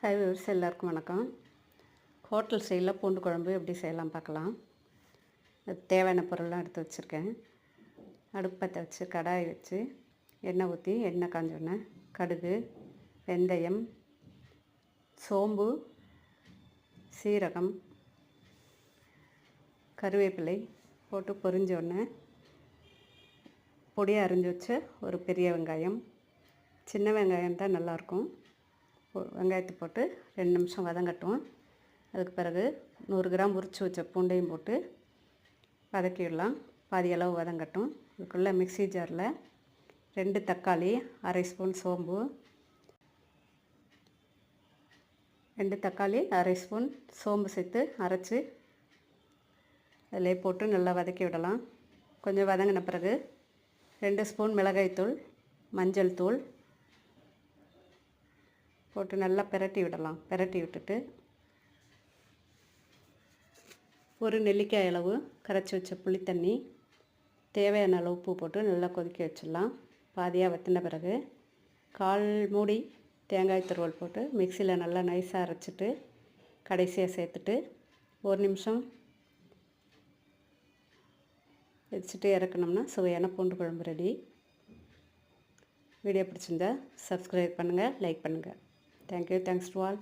High viewers, எல்லாருக்கும் வணக்கம். Hotel ஸ்டைலில் பூண்டு குழம்பு எப்படி செய்யலாம் பார்க்கலாம். அதுக்கு தேவையான பொருள்லாம் எடுத்து வச்சுருக்கேன். அடுப்பு பற்ற வச்சு கடாய் வச்சு எண்ணெய் ஊற்றி எண்ணெய் காஞ்சோடனே கடுகு, வெந்தயம், சோம்பு, சீரகம், கருவேப்பிலை போட்டு பொரிஞ்சோடனே பொடியாக அரிஞ்சு வச்ச ஒரு பெரிய வெங்காயம், சின்ன வெங்காயம் தான் நல்லாயிருக்கும். வெங்காயத்தை போட்டு 2 நிமிஷம் வதங்கட்டும். அதுக்கு பிறகு 100 கிராம் உரித்து வச்ச பூண்டையும் போட்டு வதக்கிடலாம். பாதி அளவு வதங்கட்டும். இதுக்குள்ளே மிக்ஸி ஜாரில் 2 தக்காளி, 1/2 ஸ்பூன் சோம்பு, 2 தக்காளி 1/2 ஸ்பூன் சோம்பு சேர்த்து அரைச்சி அதிலே போட்டு நல்லா வதக்கி விடலாம். கொஞ்சம் வதங்கின பிறகு 2 ஸ்பூன் மிளகாய்த்தூள், மஞ்சள் தூள் போட்டு நல்லா பிரட்டி விடலாம். பிரட்டி விட்டுட்டு ஒரு நெல்லிக்காய் அளவு கரைச்சி வச்ச புளி தண்ணி, தேவையான அளவு உப்பு போட்டு நல்லா கொதிக்க வச்சிடலாம். பாதியாக வற்றின பிறகு 1/4 மூடி தேங்காய் துருவல் போட்டு மிக்சியில் நல்லா நைஸாக அரைச்சிட்டு கடைசியாக சேர்த்துட்டு 1 நிமிஷம் வச்சுட்டு இறக்கணும்னா சுவையான பூண்டு குழம்பு ரெடி. வீடியோ பிடிச்சிருந்தா சப்ஸ்கிரைப் பண்ணுங்கள், லைக் பண்ணுங்கள். Thank you. Thanks to all.